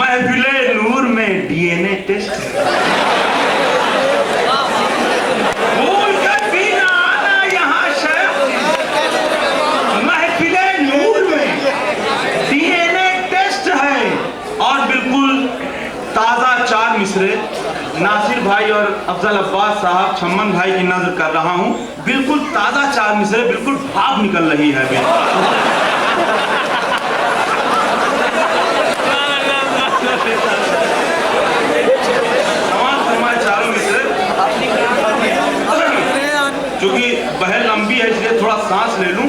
महफिले नूर में DNA test भूल कर भी ना आना यहाँ शेख। महफिले नूर में डीएनए टेस्ट है और बिल्कुल ताजा 4 मिसरे नासिर भाई और अफजल अब्बास साहब छम्मन भाई की नजर कर रहा हूँ। बिल्कुल ताजा 4 मिसरे, बिल्कुल भाप निकल रही है। चारों मिसरे क्योंकि बहल लंबी है इसलिए थोड़ा सांस ले लूं।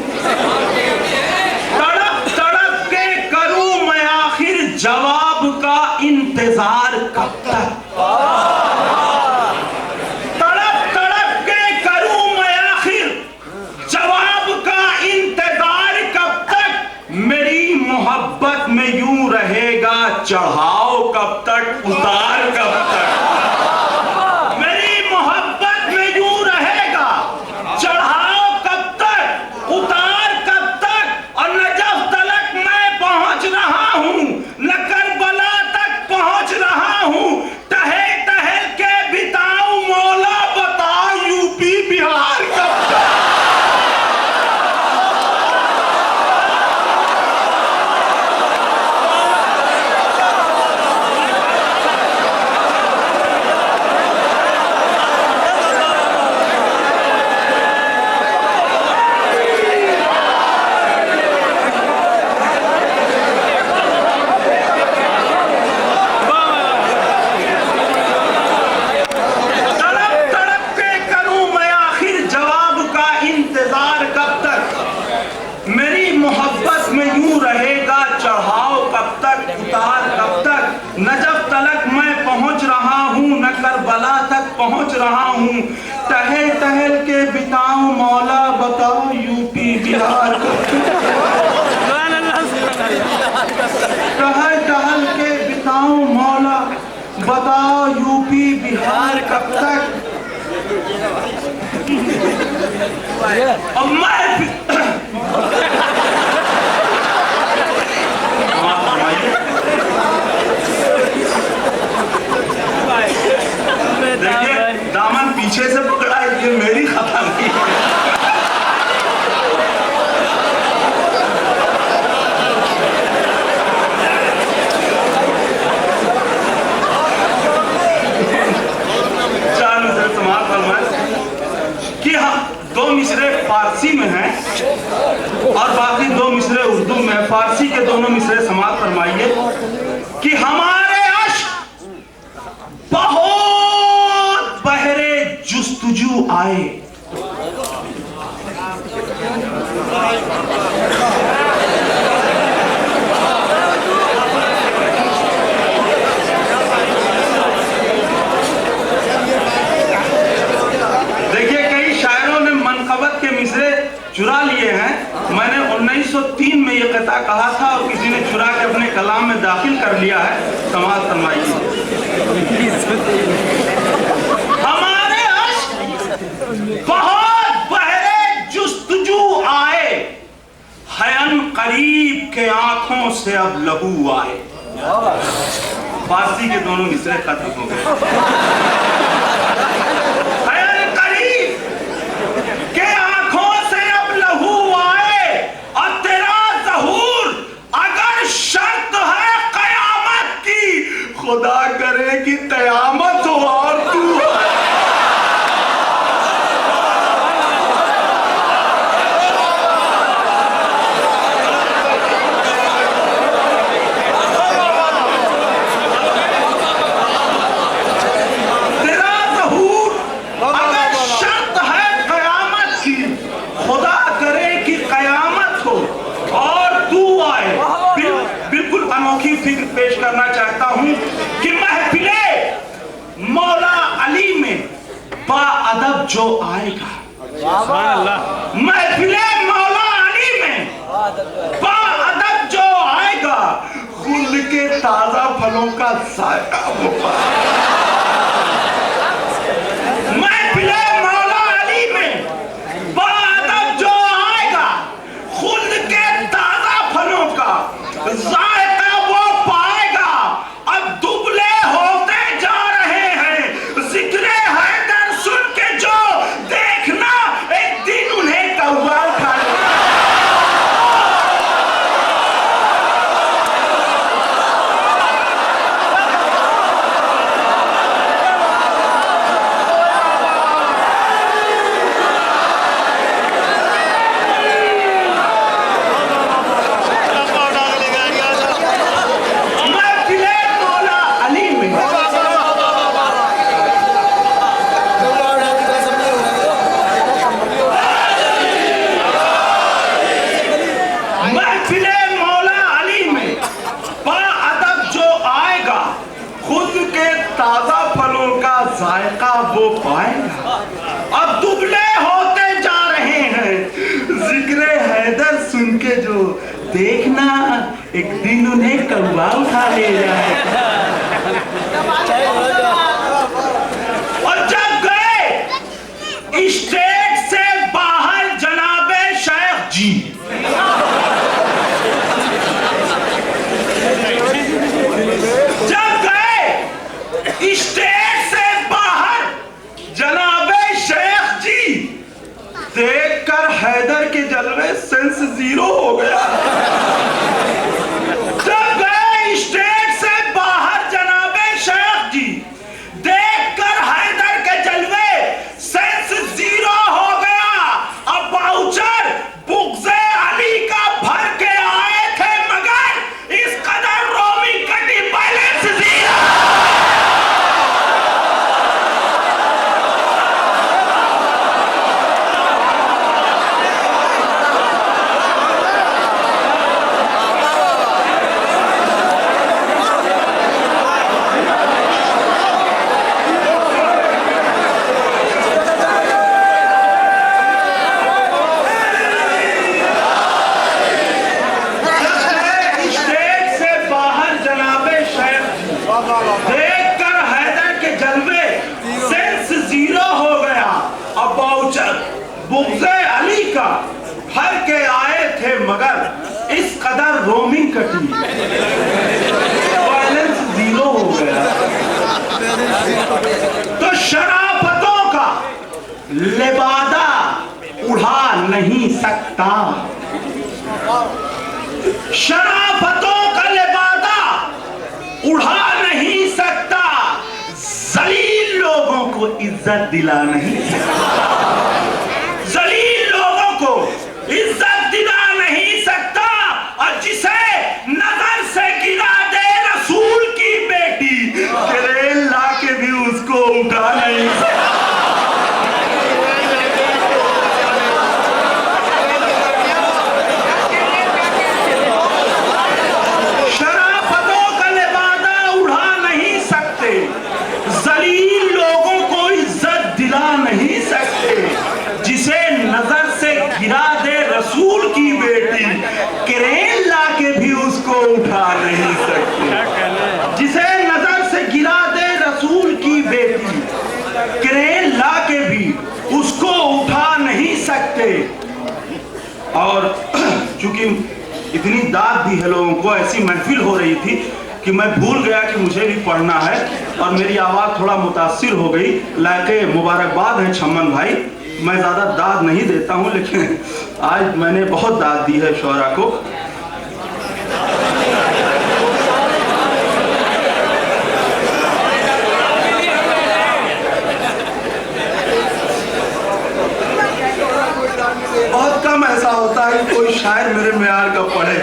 तड़प तड़प के करूं मैं आखिर जवाब का इंतजार कब तक। मोहब्बत में यूं रहेगा चढ़ाव कब तक, उतार कब तक। मेरी मोहब्बत में यूं रहेगा चढ़ाव कब तक, उतार कब तक। और नजफ तलक मैं पहुंच रहा हूं, न करबला तक पहुंच रहा हूं। टहल टहल के बिताऊं मौला बता यूपी बिहार कब तक। नजफ तलक मैं पहुंच रहा हूं, न करबला तक पहुंच रहा हूं। टहल टहल के बिताऊं मौला बताओ यूपी बिहार टहल टहल के बिताऊं मौला बताओ यूपी बिहार कब तक। अब मैं देखिए दामन पीछे से पकड़ा है, ये मेरी खता नहीं है। चार मिसरे समाप्त फरमाए कि हम 2 मिसरे फारसी में हैं और बाकी 2 मिसरे उर्दू में। फारसी के दोनों मिसरे समाप्त फरमाइए कि हमारे अश्क बहुत बहरे जुस्तुजू आए। देखिए कई शायरों ने मनकबत के मिसरे चुरा लिए हैं। मैंने 1903 में ये कथा कहा था और किसी ने चुरा के अपने कलाम में दाखिल कर लिया है। समाज फरमाइए। हमारे अश्क बहुत बहरे जुस्तजू आए, हयन करीब के आंखों से अब लहू आए। फारसी के दोनों मिसरे खत्म हो गए। हयन करीब के आंखों से अब लहू आए और तेरा ज़हूर अगर शर्त है कयामत की, खुदा करे कि कयामत हो और तू फिक्र पेश करना चाहता हूं कि महफिले मौला अली में बाअदब जो आएगा, महफिले मौला अली में बाअदब जो आएगा, खुल के ताजा फलों का जायका होगा। महफिले मौला अली में बाअदब जो आएगा, खुल के ताजा फलों का जायका वो पाएगा महफिले मौला अली में बाअदब जो आएगा, खुद के ताजा फलों का जायका वो पाएगा। अब दुबले होते जा रहे हैं, जिक्र हैदर सुन के जो देखना, एक दिन उन्हें कौवा उठा ले जाएगा। और जब गए स्टेट से बाहर जनाबे शेख जी, जब गए स्टेट से बाहर जनाबे शेख जी, देखकर हैदर के जलवे सेंस जीरो हो गया। जब गए स्टेट से बाहर जनाबे शेख जी, देखकर हैदर के जलवे सेंस जीरो हो गया। अब बाउचर बुग़्ज़े अली का भर के आए थे, मगर इस कदर रोमिंग कटी बैलेंस जीरो। देखकर हैदर के जलवे सेंस जीरो हो गया। अब बाउचर बुग़्ज़े अली का भर के आए थे, मगर इस कदर रोमिंग कटी बैलेंस जीरो हो गया। तो शराफतों का लिबादा उड़ा नहीं सकता, शराफतों का लिबादा उड़ा नहीं सकता, जलील लोगों को इज्जत दिला नहीं सकता, जलील लोगों को इज्जत दिला नहीं सकता। और जिसे नजर से गिरा दे रसूल की बेटी, करेल ला के भी उसको उठा नहीं सकता। जिसे नजर से गिरा दे रसूल की बेटी, क्रेन ला के भी उसको उठा नहीं सकते। जिसे नजर से गिरा दे रसूल की बेटी, क्रेन ला के भी उसको उठा नहीं सकते। और चूंकि इतनी दाद दी है लोगों को, ऐसी महफिल हो रही थी कि मैं भूल गया कि मुझे भी पढ़ना है और मेरी आवाज़ थोड़ा मुतासिर हो गई। लाके मुबारकबाद है छम्मन भाई, मैं ज़्यादा दाद नहीं देता हूँ, लेकिन आज मैंने बहुत दाद दी है शौरा को। बहुत कम ऐसा होता है कि कोई शायर मेरे मेयार का पढ़े।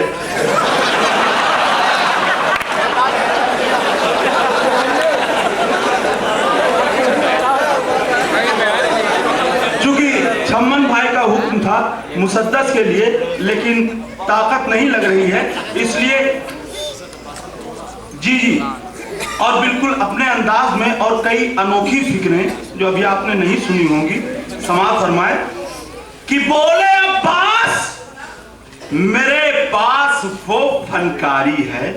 छम्मन भाई का हुक्म था मुसद्दस के लिए, लेकिन ताकत नहीं लग रही है, इसलिए जी और बिल्कुल अपने अंदाज में और कई अनोखी फिक्रें जो अभी आपने नहीं सुनी होंगी, समाअत फरमाए कि बोले अब्बास मेरे पास वो फनकारी है,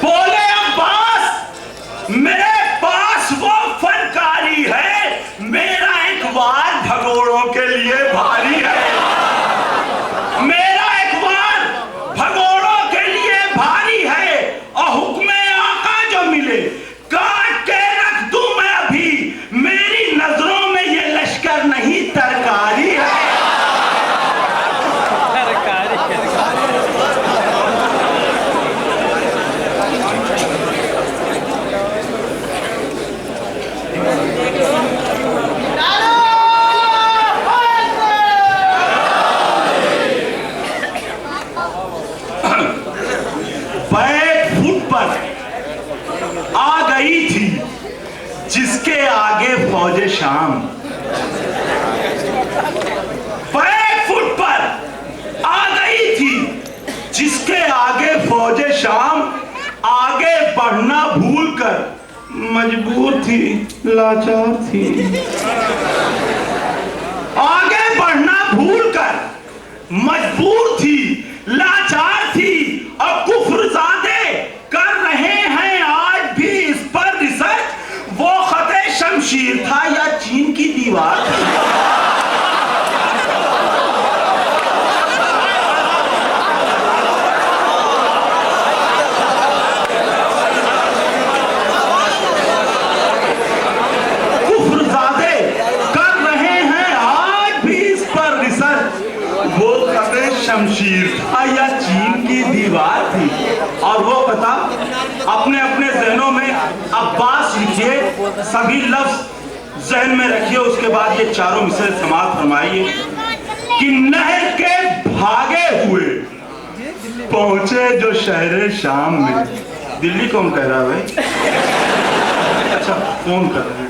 बोले अब्बास मेरे पास वो फनकारी है, मेरा इकबाल भगोड़ों के लिए भारी है, मेरा इकबाल भगोड़ों के लिए भारी है। और हुक्मे आका जो मिले काट के रख दूं मैं अभी, मेरी नजरों में ये लश्कर नहीं तरकारी है। लाचार थी। आगे बढ़ना भूलकर मजबूर थी, लाचार थी और कुफ्रज़ादे कर रहे हैं आज भी इस पर रिसर्च। वो खते शमशीर था या चीन की दीवार थी? शमशीर था या चीन की दीवार थी? और वो पता अपने अपने जहनों में अब्बास लिखिए, सभी लफ्ज जहन में रखिए, उसके बाद ये चारों मिसरे समाप्त फरमाइए कि नहर के भागे हुए पहुंचे जो शहर शाम में। दिल्ली कौन कह रहा है भाई? अच्छा फोन कर रहे हैं।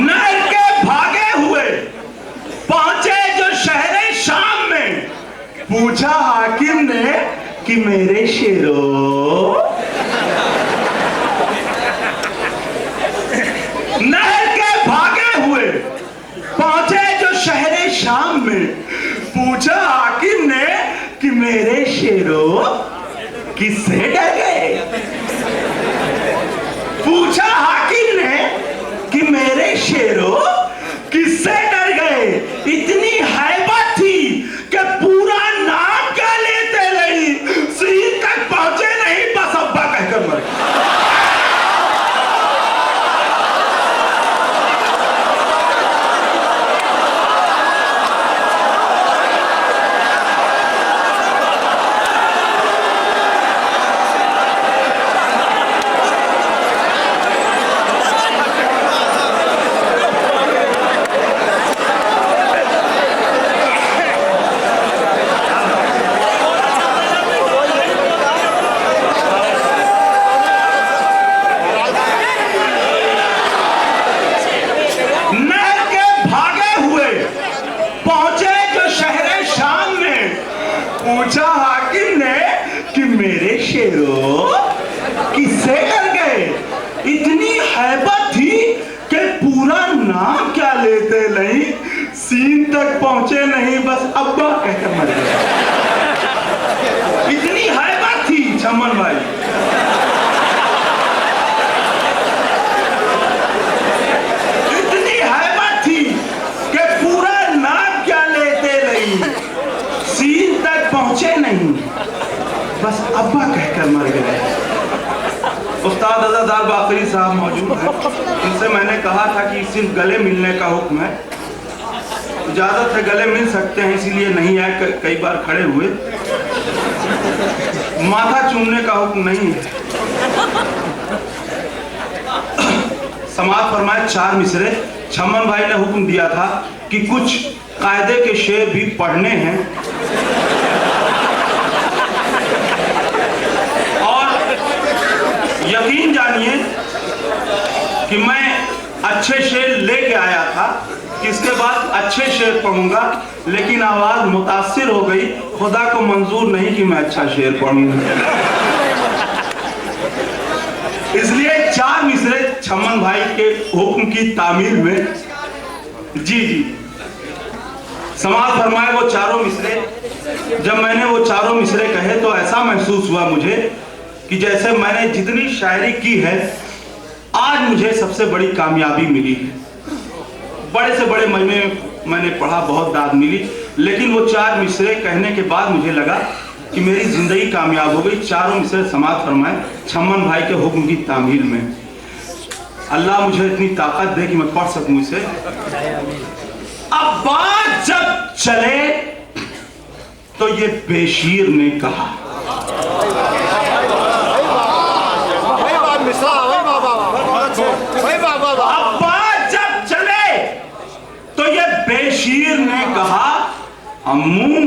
नहर के भागे हुए पहुंचे जो शहर शाम में, पूछा हाकिम ने कि मेरे शेरों। नहर के भागे हुए पहुंचे जो शहर शाम में, पूछा हाकिम ने कि मेरे शेरों किससे डर गए? पूछा हाकिम ने कि मेरे शेरों किससे डर गए? इतनी हैबत थी कि पूरा नाम क्या लेते नहीं, सीन तक पहुंचे नहीं, बस अब्बा कहकर मर गए। पूछा हाकिम ने कि मेरे शेरों किससे डर गए? इतनी हैबत थी कि पूरा नाम क्या लेते नहीं, सीन तक पहुंचे नहीं, बस अब्बा कहकर मर गए। इतनी हैबत थी चमन भाई। इतनी हैबत थी कि पूरा नाम क्या लेते नहीं, सीन तक पहुंचे नहीं, बस अब्बा कहकर मर गए। उस्ताद अज़ादार बाकरी साहब मौजूद हैं। इनसे मैंने कहा था कि सिर्फ गले मिलने का हुक्म है, इजाजत है, गले मिल सकते हैं, इसीलिए नहीं आए, कई बार खड़े हुए। माथा चूमने का हुक्म नहीं है। समाअत फरमाए चार मिसरे। छमन भाई ने हुक्म दिया था कि कुछ कायदे के शेर भी पढ़ने हैं और यकीन जानिए कि मैं अच्छे शेर लेके आया था कि इसके बाद अच्छे शेर पढ़ूंगा, लेकिन आवाज मुतासिर हो गई। खुदा को मंजूर नहीं कि मैं अच्छा शेर पढ़ूंगा, इसलिए चार मिसरे छमन भाई के हुक्म की तामील में जी समाअत फरमाए वो चारों मिसरे। जब मैंने वो चारों मिसरे कहे तो ऐसा महसूस हुआ मुझे कि जैसे मैंने जितनी शायरी की है आज मुझे सबसे बड़ी कामयाबी मिली है। बड़े से बड़े मजमे मैंने पढ़ा, बहुत दाद मिली, लेकिन वो चार मिसरे कहने के बाद मुझे लगा कि मेरी जिंदगी कामयाब हो गई। चारों मिसरे समाअत फरमाए छमन भाई के हुक्म की तामील में। अल्लाह मुझे इतनी ताकत दे कि मैं पढ़ सकूं इसे। अब बात जब चले तो ये बेशीर ने कहा, अब बात जब चले तो ये बेशीर ने कहा, अम्मू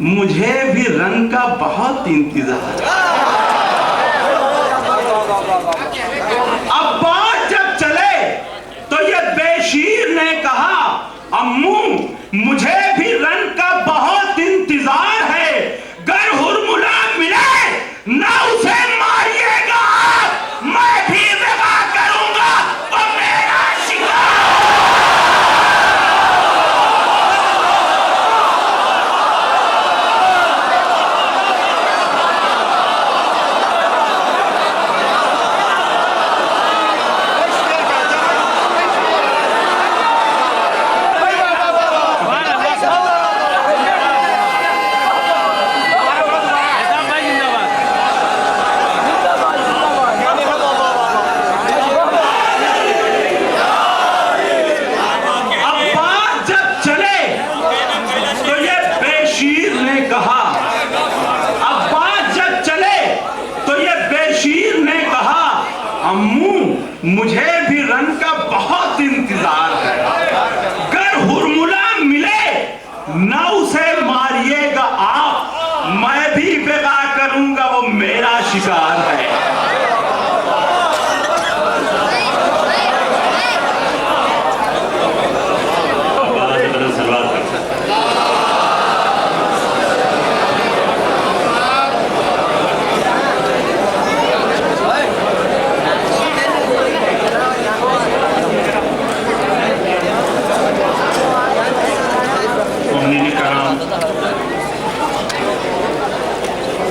मुझे भी रंग का बहुत इंतजार। अब बात जब चले तो ये बेशीर ने कहा, अम्मू मुझे भी रंग का बहुत इंतजार है। गर हुरमुला मिले ना उसे मारिएगा, मैं भी विवाह करूंगा और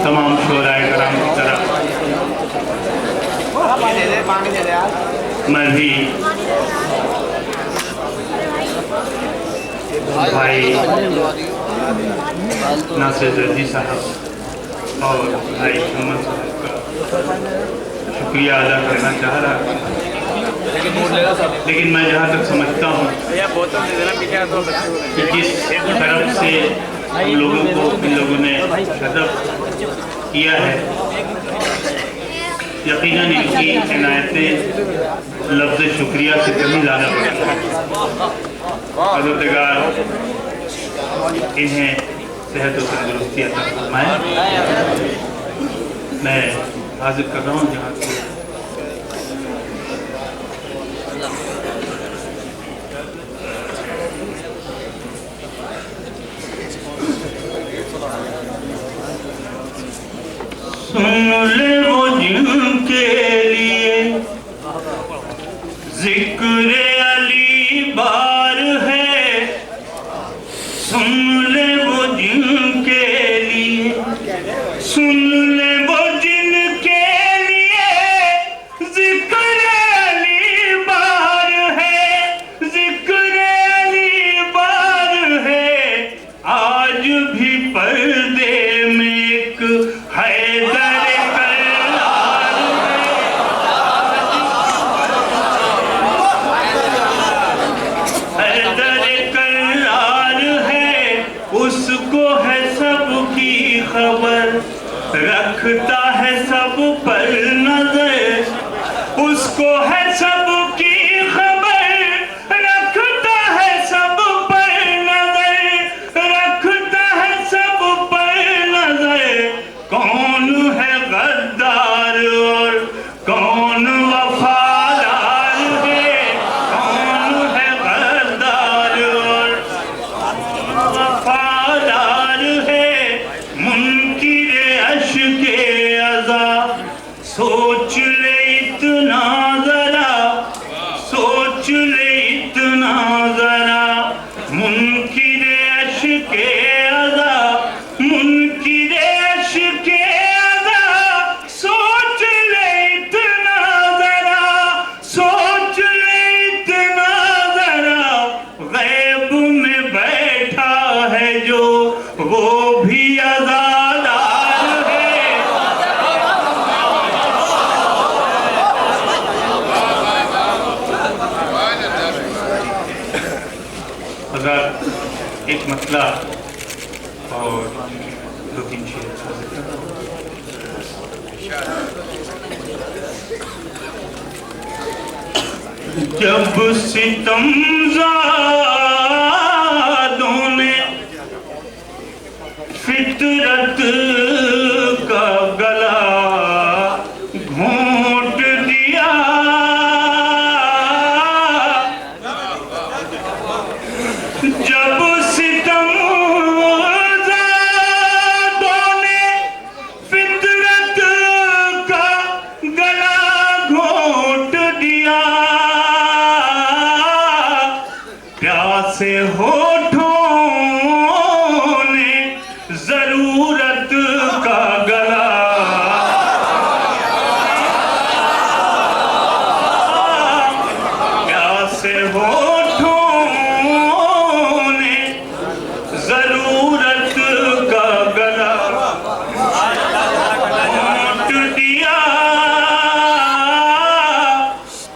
तमाम शोराए कराम की तरह मैं भी भाई नासिर जर्दी साहब और भाई मोहम्मद साहब का शुक्रिया अदा करना चाह रहा हूँ, लेकिन मैं जहाँ तक समझता हूँ कि जिस तरफ से हम लोगों को इन लोगों ने अदब किया है, यकीनन इनकी इनायतें लफ्ज़ शुक्रिया से कहीं ज़्यादा पड़ती है। परवरदिगार इन्हें सेहत और तंदुरुस्ती अता फरमाए। मैं हाजिर कर रहा हूँ जहाँ से सुन ले वो जिनके लिए जिक्र अली बार है, सुन ले वो जिनके लिए, सुन ले वो जिनके लिए जिक्र अली बार है, जिक्र अली बार है। आज भी पर्दे में एक हैदर रखता है सब पर नजर, उसको है सबकी खबर, रखता है सब पर नजर, रखता है सब पर नजर। कौन है गद्दार और कौन वफादार है, कौन है गद्दार और वफादार है। मुनकिर अश्के अज़ा सोच ले इतना जरा, सोच ले इतना जरा। मुनकिर अश्के अज़ा, मुनकिर अश्के अज़ा सोच ले इतना जरा, सोच ले इतना जरा। गैब में बैठा है जो वो भी अज़ादार है। अगर एक मसला और दो तीन शेर जब सितमज़ादों ने फितरत का गला घोंट दिया, जब सितमज़ादों ने फितरत का गला घोंट दिया, प्यासे होठों ने जरूरत का गला, प्यासे होठों ने जरूरत का गला घोंट दिया।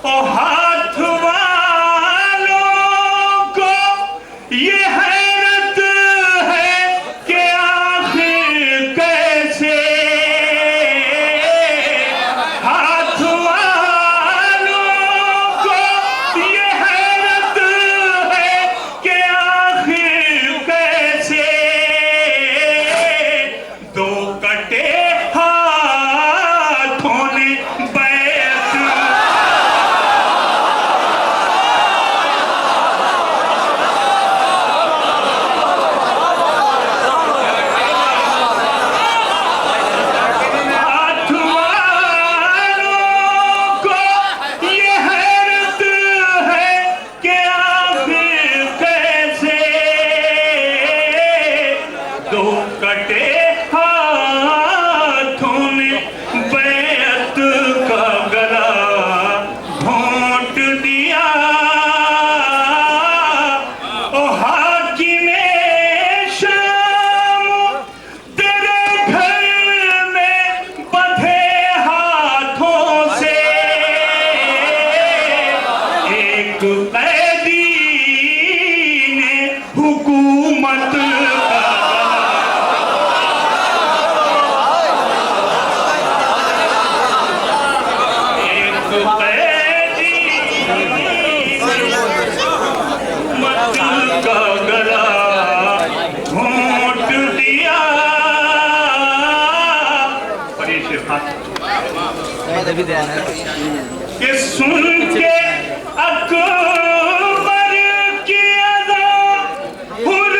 ओ हाथ वालों को ये हैरत है कि आखिर कैसे, हाथ वालों को ये हैरत है कि आखिर कैसे। दो कटे हाथों ने बैत, हाथ वालों को ये हैरत है कि आखिर कैसे। दो कटे हाथ कि सुन के अकबर की अदा हुर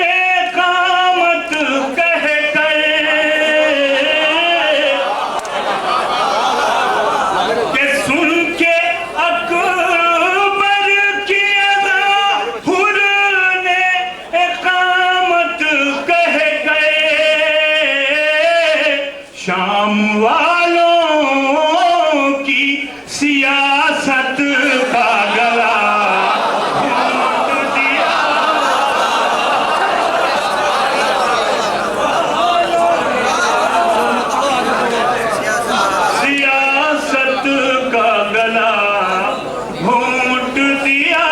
ने कामत कह के सुन के अकबर की अदा हुर ने कामत कह गए शाम वालों की सियासत का गला घोंट दिया सियासत का गला घोंट दिया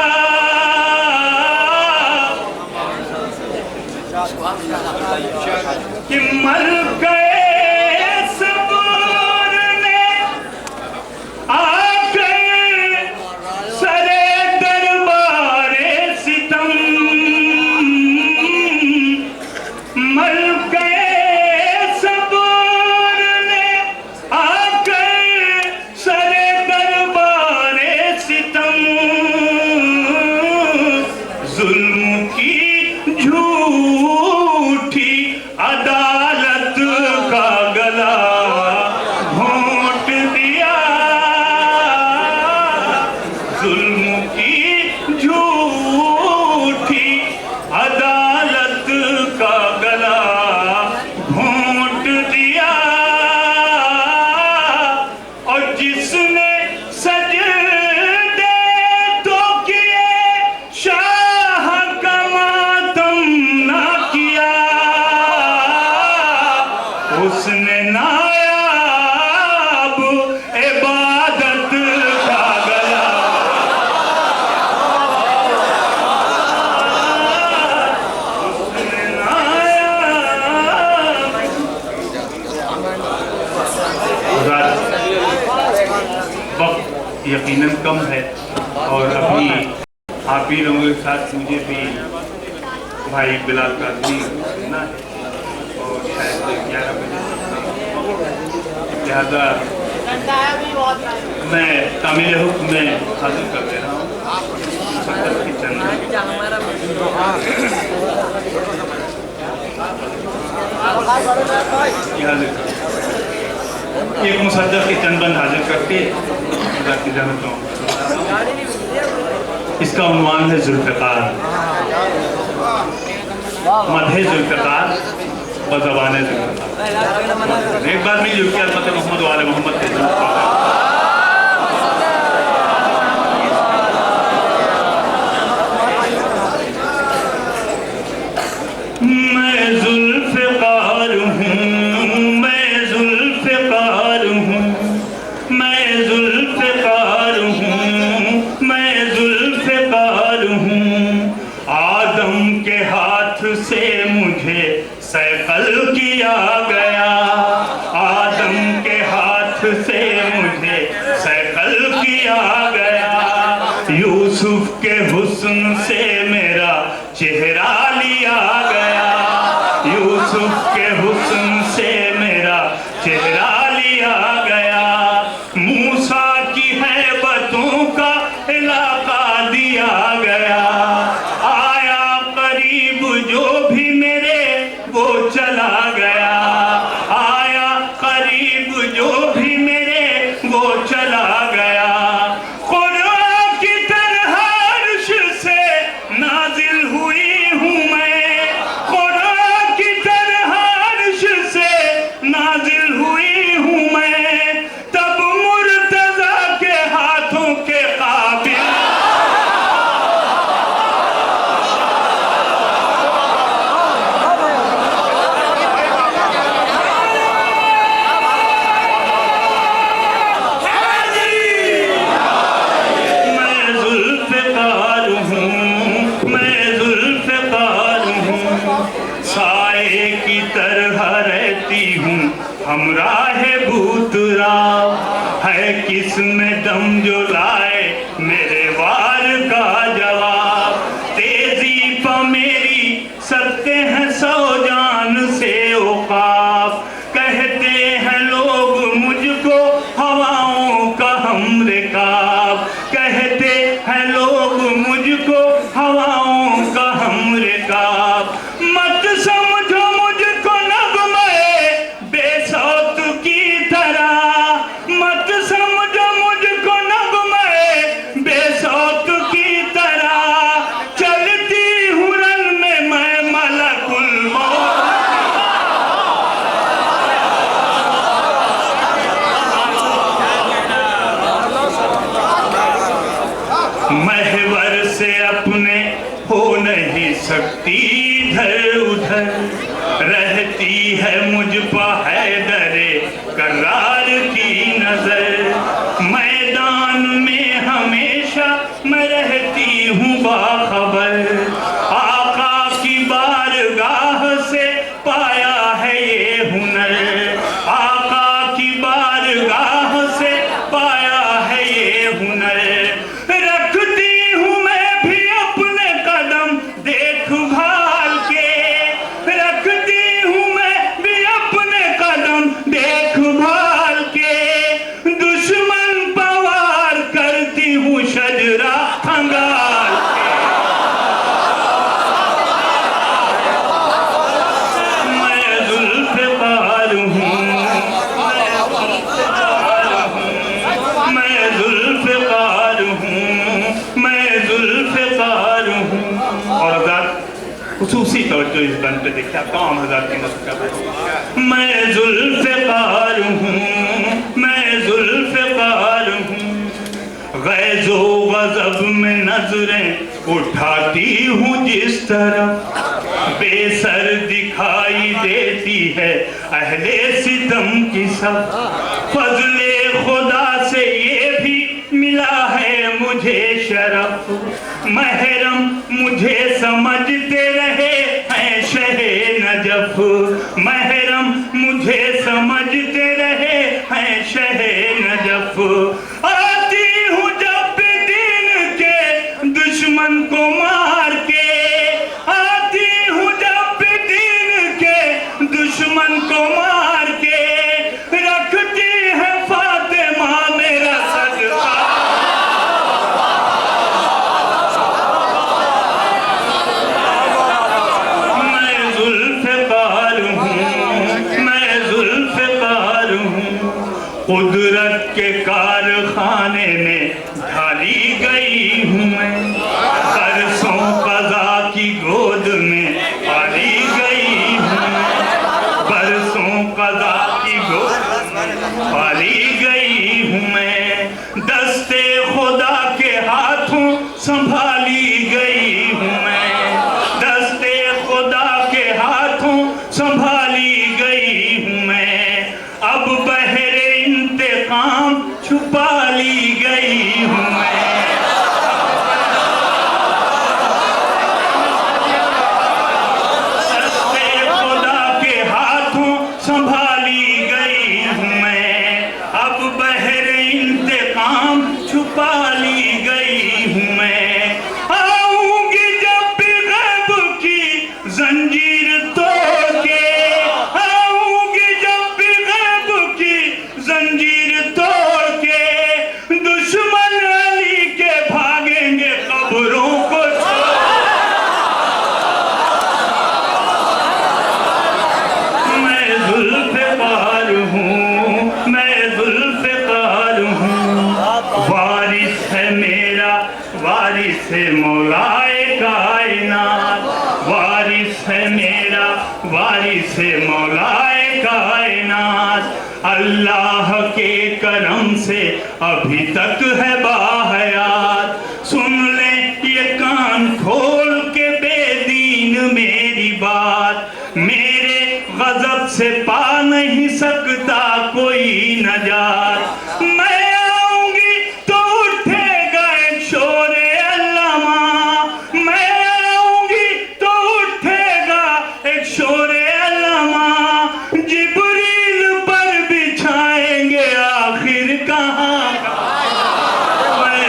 कि मर गए उसने नायाब इबादत का गला उसने नायाब वक्त यकीनन कम है और अभी आप भी लोगों के साथ मुझे भी भाई बिलाल का भी सुनना है और शायद 11 बजे लिहाजा मैं तामील हुक्म में हाजिर कर दे रहा हूँ की चंद एक मुसद्दक़ की चंद बंद हाजिर करके की जानता हूँ। इसका उन्वान है जुल्फ़िकार मदहे जुल्फ़िकार बज़बाने जुल्फ़िकार। एक बार मिल जुल्फ़िकार मतलब मोहम्मद वाले मोहम्मद के मैं जुल्फ़िकार हूँ मैं जुल्फ़िकार हूँ मैं जुल्फ़िकार हूँ मैं जुल्फ़िकार हूँ आदम के हाथ से मुझे सैक़ल किया गया आदम के हाथ से मुझे सैक़ल किया गया यूसुफ के हुस्न से मेरा चेहरा लिया गया यूसुफ के हुस्न से मेरा चेहरा लिया गया मूसा की हैबतों का इलाका दिया गया आया करीब जो भी मेरे वो चला गया आया करीब जो भी मेरे वो चला गया कुरान की तन्हा अर्श से नाजिल हुई हूँ मैं कुरान की तन्हा अर्श से नाजिल हुई हूँ मैं तब मुर्तज़ा के हाथों के काबिल हमराहे भूतरा है किसमें दम जो लाए मेरे वार का जवाब तेजी पर मेरी सकते हैं 100 जान से औकाफ कहते हैं लोग रहती है मुझ पर हैदरे करार की नजर। मैदान में हमेशा मैं रहती हूँ बाखबर, आका की बारगाह से पाया है ये हुनर, आका की बारगाह से पाया है ये हुनर। रखती हूँ मैं भी अपने कदम देखभाल के, रखती हूँ मैं भी अपने कदम देखभाल के। दुश्मन पवार करती हूँ शजरा खंगाल के। मैं जुल्फ़िकार हूँ, मैं जुल्फ़िकार हूँ, मैं जुल्फ़िकार हूँ। और हज़रात खुसूसी तवज्जो इस बंद पे देखिए, आप कौन हज़रात की नस्ल का भाई। मैं जुल्फ़िकार हूँ, मैं जुल्फ़िकार हूँ। गैज़ो गज़ब में नजरें उठाती हूँ जिस तरफ, बेसर दिखाई देती है अहले सितम की सब। फजले खुदा से ये भी मिला है मुझे शरफ, महरम मुझे समझते रहे हैं शहे नजफ, महरम मुझे समझते रहे हैं शहे नजफ। आती हूँ जब भी दीन के दुश्मन को मार के, आती हूँ जब भी दीन के दुश्मन को मार के। रखती है फातिमा मेरा सदका, मैं जुल्फ़िकार हूँ, मैं जुल्फ़िकार हूँ। कुदरत के कारखाने में ढाली गई हूँ मैं, बरसों क़ज़ा की गोद में पाली गई हूँ मैं, बरसों क़ज़ा की गोद में पाली गई हूँ मैं। दस्ते खुदा के हाथों संभाली गई हूँ मैं, दस्ते खुदा के हाथों संभाली गई हूँ मैं। अब बहरे इंतकाम छुपा ली गई हूँ मैं, दस्ते खुदा के हाथों संभाली गई हूँ मैं। अब बहरे इंतकाम छुपा ली गई हूँ मैं। आऊंगी जब भी गैब की जंजीर तोड़ के, आऊंगी जब भी गैब की जंजीर तोड़ के। दुश्मन अली के भागेंगे कब्रों को छोड़, मैं जुल्फ़िकार हूँ, मैं जुल्फ़िकार हूँ। वारिस है मेरा, वारिस है मौलाए कायनात, वारिस है मेरा, वारिस है मौलाए कायनात। अल्लाह के करम से अभी तक है बाहयात। सुन ले ये कान खोल के बेदीन मेरी बात, मेरे गजब से पा नहीं सकता कोई नजात। मैं आऊंगी तो उठेगा एक शोरे अल्लामा, मैं आऊंगी तो उठेगा एक शोरे अल्लामा। जिब्रील पर बिछाएंगे आखिर कहाँ, मैं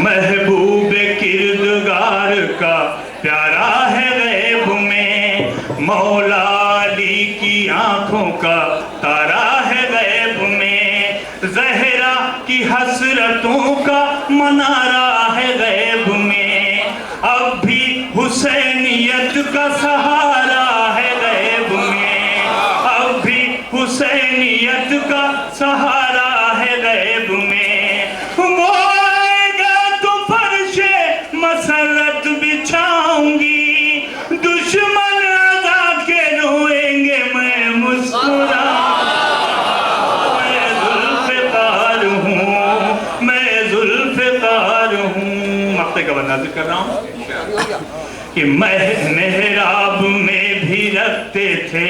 महबूब किरदगार का प्यारा है गैब में, मौला अली की आंखों का तारा है गैब में। ज़हरा की हसरतों का मनारा है गैब में, अब भी हुसैनियत का सहारा है गैब में, अब भी हुसैनियत का सहारा है गैब में। वो आएगा तो फर्शे मसरत बिछाऊंगी, दुश्मन अज़ा के रोएंगे मैं मुस्कुरा। मैं जुल्फ़िकार हूँ, मैं जुल्फ़िकार फातिहा का नाज़िल कर रहा हूँ कि मेहराब में भी रखते थे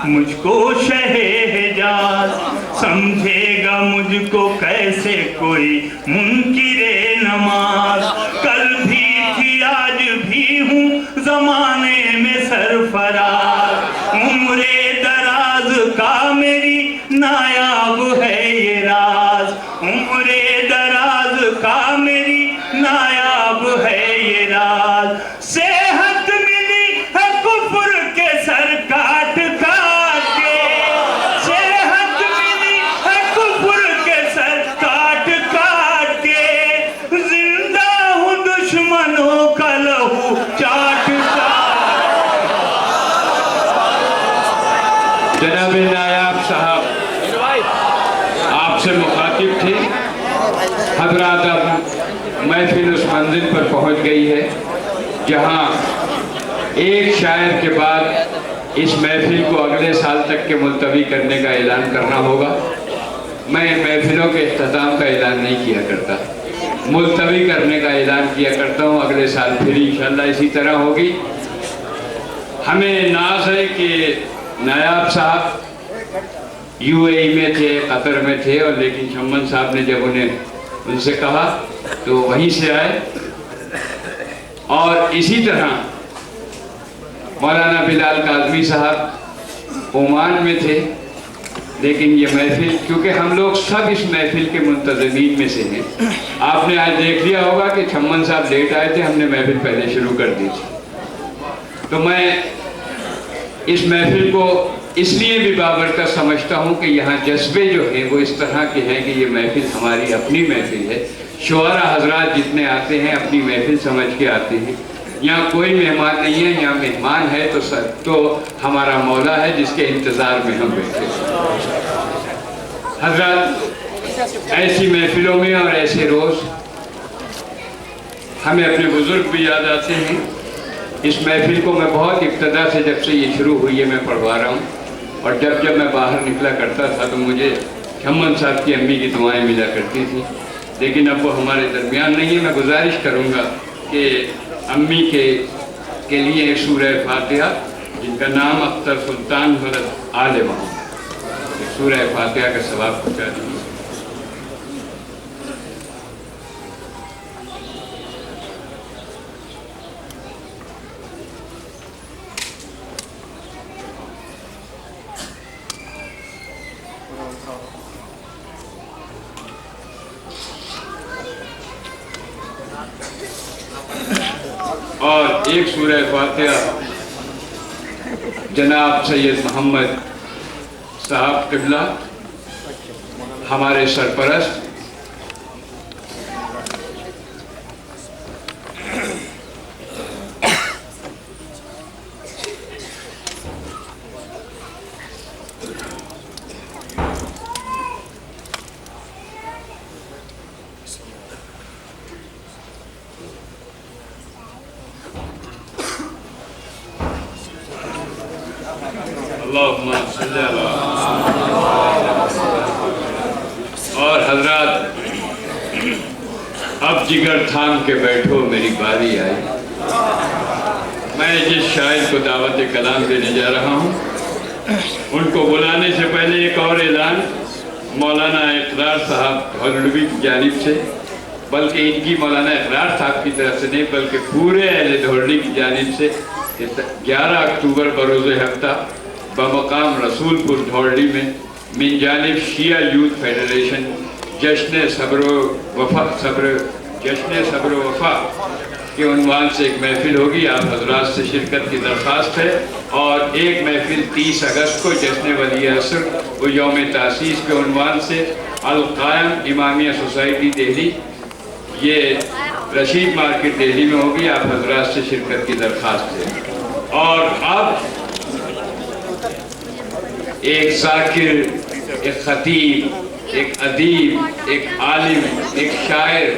मुझको शहजाद, समझेगा मुझको कैसे कोई मुनकिरे नमाज। कल भी थी आज भी हूँ जमाने में सरफराज, उम्रे दराज का मेरी नायाब है ये राज, उम्रे दराज का मेरी नायाब है ये राज। सेहत मिली है कुफ्र के सर काट काट के, सेहत मिली है कुफ्र के सर काट काट के, जिंदा हूँ दुश्मनों का लहू चाट काट। जनाब नायाब साहब आपसे मुखातिब थे। हजरात अब महफिल उस मंजिल पर पहुंच गई है जहां एक शायर के बाद इस महफिल को अगले साल तक के मुलतवी करने का ऐलान करना होगा। मैं महफिलों के इख्तिताम का ऐलान नहीं किया करता, मुलतवी करने का ऐलान किया करता हूं। अगले साल फिर इंशाल्लाह इसी तरह होगी। हमें नाज है कि नायाब साहब UAE में थे, कतर में थे, और लेकिन शम्मन साहब ने जब उनसे कहा तो वहीं से आए। और इसी तरह मौलाना बिलाल काज़मी साहब ओमान में थे, लेकिन ये महफिल क्योंकि हम लोग सब इस महफिल के मुंतज़मीन में से हैं। आपने आज देख लिया होगा कि शम्मन साहब लेट आए थे, हमने महफिल पहले शुरू कर दी थी। तो मैं इस महफिल को इसलिए भी बाबरकत समझता हूँ कि यहाँ जज्बे जो हैं वो इस तरह के हैं कि ये महफिल हमारी अपनी महफिल है। शुआरा हजरात जितने आते हैं अपनी महफिल समझ के आते हैं। यहाँ कोई मेहमान नहीं है, यहाँ मेहमान है तो हमारा मौला है जिसके इंतज़ार में हम बैठे हैं। हजरात ऐसी महफिलों में और ऐसे रोज़ हमें अपने बुजुर्ग भी याद आते हैं। इस महफिल को मैं बहुत इब्तदा से जब से ये शुरू हुई है मैं पढ़वा रहा हूँ, और जब मैं बाहर निकला करता था तो मुझे शम्मन साहब की अम्मी की दुआएं मिला करती थी, लेकिन अब वो हमारे दरमियान नहीं है। मैं गुजारिश करूँगा कि अम्मी के लिए एक सूरह फातिहा जिनका नाम अख्तर सुल्तान हज़रत आले मोहम्मद, सूरह फातिहा का सवाब पहुँचा दीजिए। और एक सूरह फातिहा जनाब सैयद मोहम्मद साहब क़िबला हमारे सरपरस्त और हजरात अब जिगर थाम के बैठो मेरी बारी आई। मैं जिस शायर को दावत कलाम देने जा रहा हूँ उनको बुलाने से पहले एक और ऐलान मौलाना इकरार साहब हौलवी की जानिब से, बल्कि इनकी मौलाना इकरार साहब की तरफ से नहीं बल्कि पूरे अहले धौलवी की जानिब से 11 अक्टूबर बरोज़ हफ्ता बमकाम रसूलपुर धौलवी में मिन जानिब शिया यूथ फेडरेशन जश्न सब्र वफा के उन्वान से एक महफिल होगी। आप हजरात से शिरकत की दरख्वास्त है। और एक महफिल 30 अगस्त को जश्न वली असर व यौम तासीस के उन्वान से अल-कायम इमामिया सोसाइटी दिल्ली, ये रशीद मार्केट दिल्ली में होगी। आप हजरात से शिरकत की दरख्वास्त है। और अब एक साकिर, एक खतीब, एक अदीब, एक आलिम, एक शायर,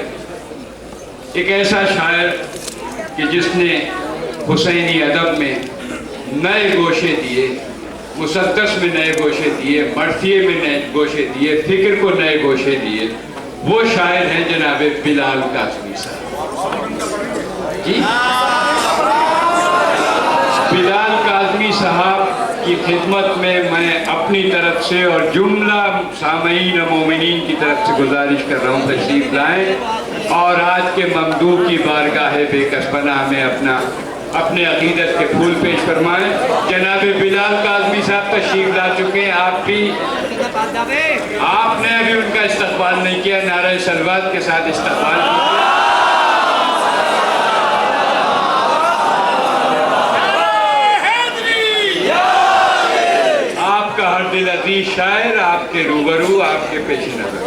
एक ऐसा शायर कि जिसने हुसैनी अदब में नए गोशे दिए, मुसद्दस में नए गोशे दिए, मर्थिये में नए गोशे दिए, फिक्र को नए गोशे दिए, वो शायर हैं जनाब बिलाल काज़मी साहब। जी बिलाल काज़मी साहब की खिदमत में मैं अपनी तरफ से और जुमला सामईन और मोमिनीन की तरफ से गुजारिश कर रहा हूँ तशरीफ लाएं और आज के ममदू की बारगाह बेकसपना में अपने अकीदत के फूल पेश फरमाएं। जनाब बिलाल काज़मी साहब तशरीफ ला चुके हैं। आपने अभी उनका इस्तकबाल नहीं किया, नारे सलवात के साथ इस्तकबाल कीजिए। आपका हर दिल अजीज शायर आपके रूबरू, आपके पेश नजर।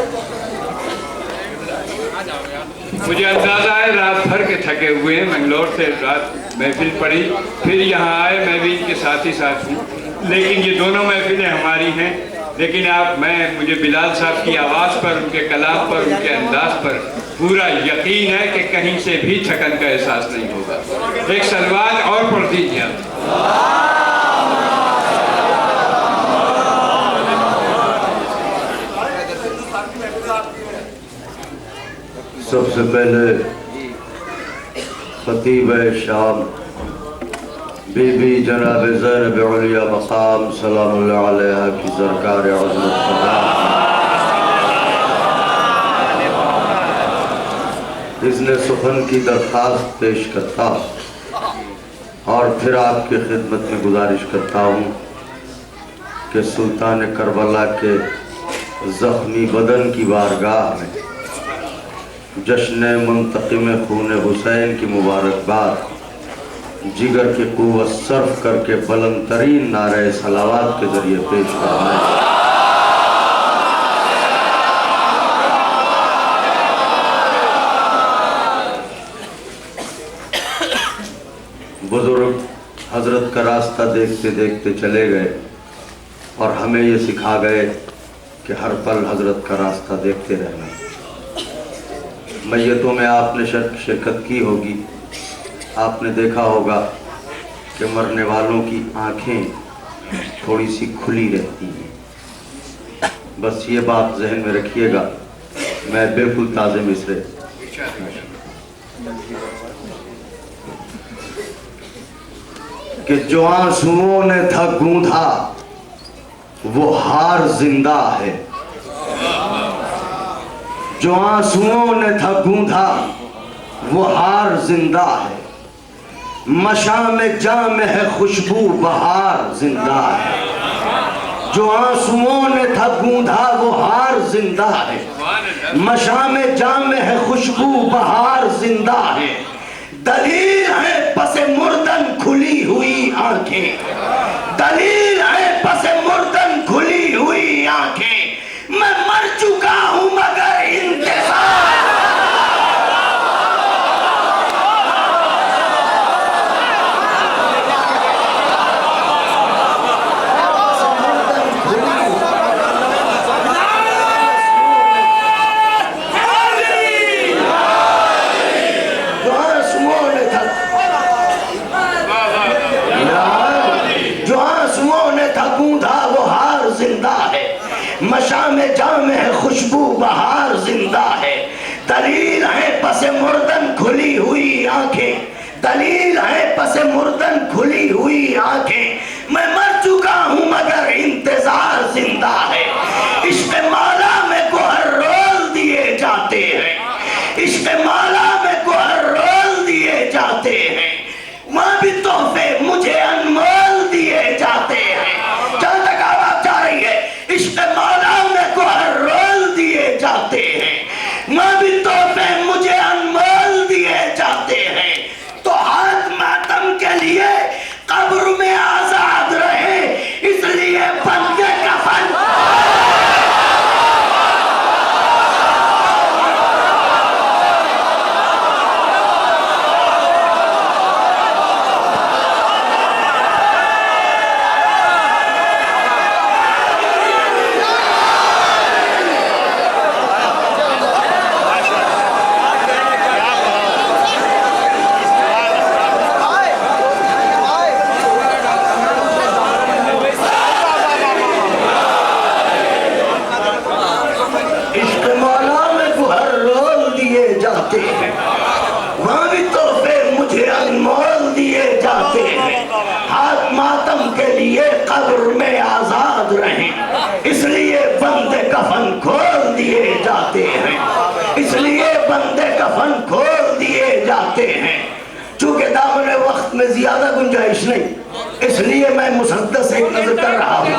मुझे अंदाजा है रात भर के थके हुए हैं, मंगलोर से रात महफिल पढ़ी, फिर यहाँ आए, मैं भी इनके साथ ही साथ हूँ, लेकिन ये दोनों महफिलें हमारी हैं। लेकिन मुझे बिलाल साहब की आवाज़ पर, उनके कलाम पर, उनके अंदाज पर पूरा यकीन है कि कहीं से भी थकन का एहसास नहीं होगा। एक सलवात और पढ़ दीजिए आप। सबसे पहले खतीब शाम बीबी जनाब ज़ैनब औलिया मकाम सलामुल्लाह अलैहा की सरकार अज़मत इज़्न सुखन की दरख्वास्त पेश करता और फिर आपकी खिदमत में गुजारिश करता हूँ कि सुल्तान करबला के ज़ख्मी बदन की बारगाह में जश्न मुंतक़िम खून हुसैन की मुबारकबाद जिगर की क़ुव्वत सर्फ करके बुलंद तरीन नारे सलावात के ज़रिए पेश करवाएं। बुज़ुर्ग हज़रत का रास्ता देखते देखते चले गए और हमें ये सिखा गए कि हर पल हज़रत का रास्ता देखते रहना। मैयतों में आपने शिरकत की होगी, आपने देखा होगा कि मरने वालों की आंखें थोड़ी सी खुली रहती हैं। बस ये बात जहन में रखिएगा। मैं बिल्कुल ताज़े मिसरे कि जो आंसुओं ने था गूंधा वो हार जिंदा है, जो आंसुओं ने था गूंधा वो हार जिंदा है, मशाम जाम है खुशबू बहार जिंदा है। जो आंसुओं ने था गूंधा वो हार जिंदा है, मशाम जाम है खुशबू बहार जिंदा है। दलील है पसे मुर्दन खुली हुई आंखें, दलील है पसे मुर्दन खुली हुई आंखें। मैं मर चुका हूं मगर इंतजार मशाम जाम है खुशबू बहार जिंदा है। दलील है पसे मुर्दन खुली हुई आंखें, दलील है पसे मुर्दन खुली हुई आंखें। मैं मर चुका हूं मगर इंतजार जिंदा है। इश्क़ मौला में गोहर रोल दिए जाते हैं, इश्क़ मौला में गोहर रोल दिए जाते हैं। वहां भी तोहफे मुझे अनमोल दिए जाते हैं। जहां तक आवाज जा रही है, इश्क़ मौला में गोहर रोल दिए जाते हैं, वहां भी तोहफे मुझे अनमोल दिए जाते हैं। तो हाथ मातम के लिए कब्र में आजाद रहे, इसलिए बंदे कफन वक्त में ज्यादा गुंजाइश नहीं, इसलिए मैं मुसद्दस एक नजर कर रहा हूँ।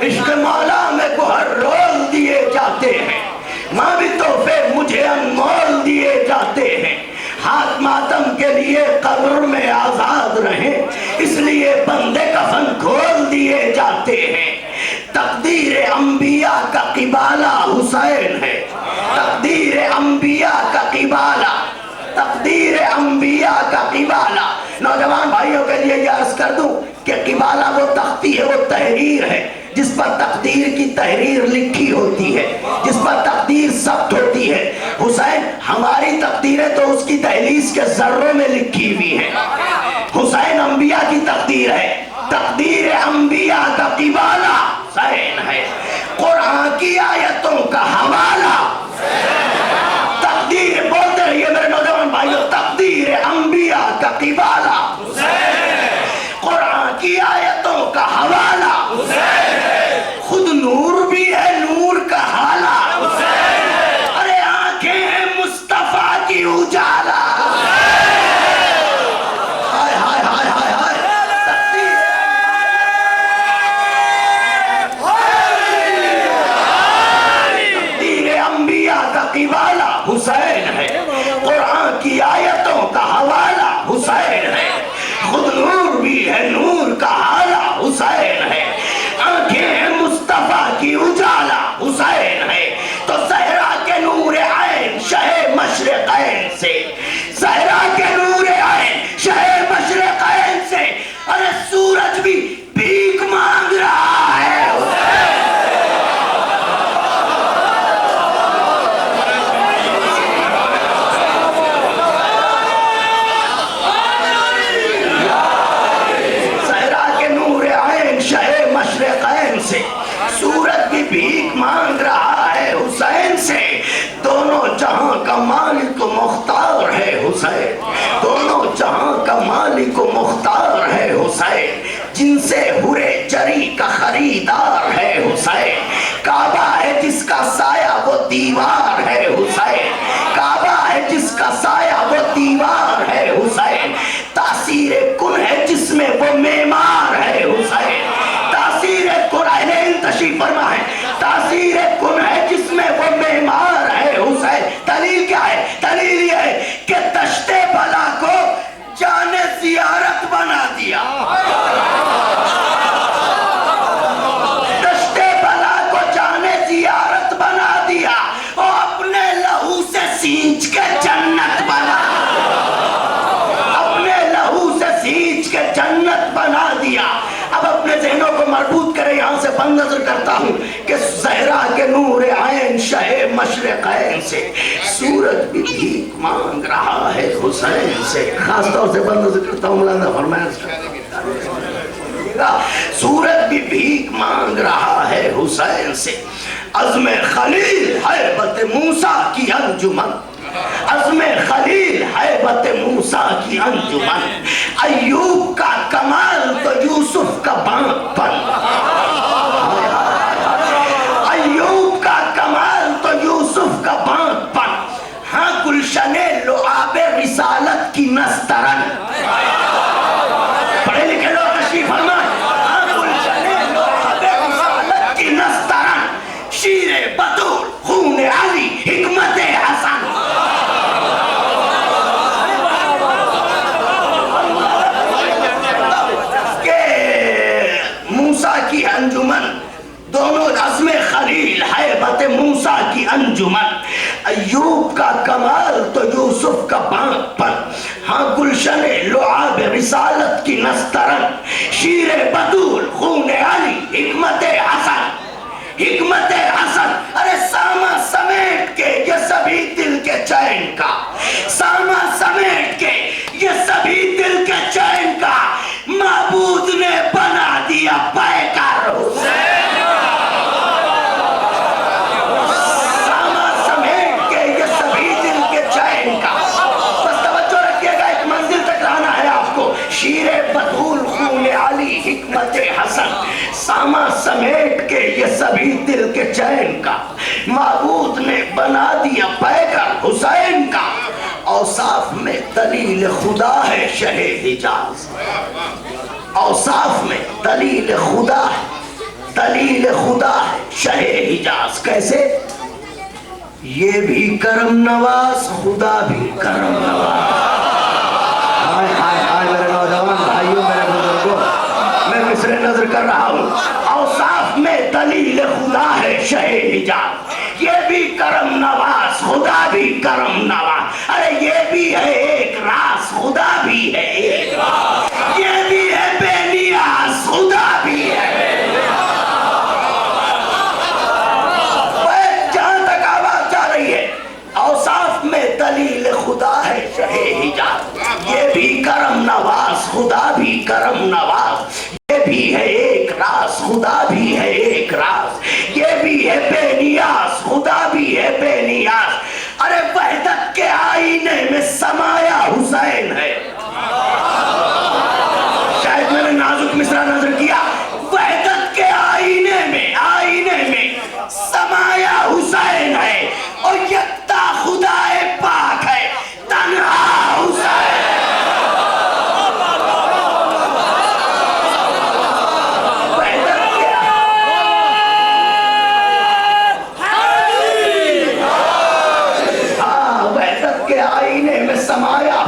इश्क मौला में को हर रोज दिए जाते हैं, माँ भी तोहफे मुझे अनमोल दिए जाते हैं। हाथ मातम के लिए कब्र में आजाद रहे, इसलिए बंदे कफन खोल दिए जाते हैं। तकदीर अंबिया का किबाला हुसैन है, तकदीर अंबिया का किबाला, तकदीर अंबिया का किबाला। नौजवान भाइयों के लिए यह अर्ज कर दूं कि किबाला वो तख्ती है, वो तहरीर है जिस पर तकदीर की तहरीर लिखी होती है, जिस पर तकदीर सख्त होती है। हुसैन हमारी तकदीरें तो उसकी दहलीज के जर्रों में लिखी हुई है। हुसैन अंबिया की तकदीर है, तकदीर अंबिया का किबाला हुसैन है। कुरान की आयतों का हवाला, तकदीर बोलते रहिए मेरे नौजवान भाइयों, तकदीर अंबिया का किबाला, कुरान की आयतों का हवाला, खुद नूर भी है नूर का हाला, अरे आंखें हैं मुस्तफा की उजाला। हाय हाय हाय हाय हाय, तकदीर अंबिया का किबाला हुसैन है, कुरान की आयतों का हवाला हुसैन है, खुद नूर भी है नूर का हाला हुसैन है, आंखें हैं मुस्तफा की उजाला हुसैन है। तो सहरा के नूर ऐन शहे मशरिक़ैन से, सहरा के नूर ऐन शहे मशरिक़ैन से, अरे सूरज भी भीख मांग रहा है। से सूरज भी भीख मांग रहा है हुसैन से, दोनों जहां का मालिक मुख्तार है हुसैन, दोनों जहां का मालिक मुख्तार है हुसैन, जिनसे हुरे जरी का खरीदार है हुसैन, काबा है जिसका साया वो दीवार है हुसैन, काबा है जिसका साया वो दीवार है हुसैन, तासीर कुन है जिसमें वो मेमार है हुसैन, तासीर कुरैन तशरीफ फरमा है, तासीर कुन है जिसमें वो मेमार है हुसैन। दलील क्या है? दलील ये है कि दश्ते बला को जाने जियारत बना दिया, दश्ते बला को जाने जियारत बना दिया और अपने लहू से सींच के जन्नत बना, अपने लहू से सींच के जन्नत बना दिया। अब अपने ज़हनों को मजबूत करें, यहाँ से बंद नजर करता हूँ कि ज़हरा के नूर ऐन शहे मशरिक़ैन से सूरज भी भीख मांग रहा है हुसैन से। खासतौर से बंद नजर करता हूँ, मौलाना फरमाया सूरज भी भीख मांग रहा है हुसैन से। अज़्म खलील हैबत मूसा की अंजुमन, अज़्म खलील हैबत मूसा की अंजुमन, अय्यूब का कमाल तो यूसुफ का बांपन, अय्यूब का कमाल तो यूसुफ का बांपन, हाँ गुलशने लुआबे रिसालत की नस्तरन, पढ़े लिखे लोग तशरीफ फरमाएं, हाँ गुलशने लुआबे रिसालत की नस्तरन, शीरे बतूल खून अली हिकमत हसन, की अंजुमन, दोनों अज़्म खलील हैबत मूसा की अंजुमन, अय्यूब का कमाल तो यूसुफ का बांपन, हाँ गुलशन लुआब रिसालत की नस्तरन, शीर बतूल खून अली हिकमत हसन, हिकमत हसन। अरे सामा समेट के ये सभी दिल के चैन का, सामा समेट के ये सभी दिल के चैन का, माबूद ने बना दिया पैकार हुसैन, सामा समेट के ये सभी दिल के चैन का। बस तवज्जो रखिएगा, दलील खुदा है शहे हिजाज, औसाफ में दलील खुदा है, दलील खुदा है शहे हिजाज। कैसे? ये भी करम नवाज, खुदा भी करम नवाज। हाय हाय हाय मेरे नौजवान भाइयों, मेरे बुजुर्गों, मैं मिसरे नजर कर रहा हूँ। औसाफ में दलील खुदा है शहे हिजाज, ये भी करम नवाज, खुदा भी करम नवाज। अरे ये भी है एक रास, खुदा भी है एक रास, ये भी है बेनियाज, खुदा भी है। जहां तक आवाज जा रही है, औसाफ में दलील खुदा है शहे हिजाज, ये भी करम नवाज, खुदा भी करम नवाज। ये भी है एक रास, खुदा भी है एक रास, ये भी है बेनियाज, खुदा भी है बेनियाज। अरे वहदत के आईने में समाया हुसैन है। शायद मैंने नाजुक मिसरा नजर किया। वहदत के आईने में समाया हुसैन है, और यकता खुदाए पाक है, तन्हा हुसैन। समाया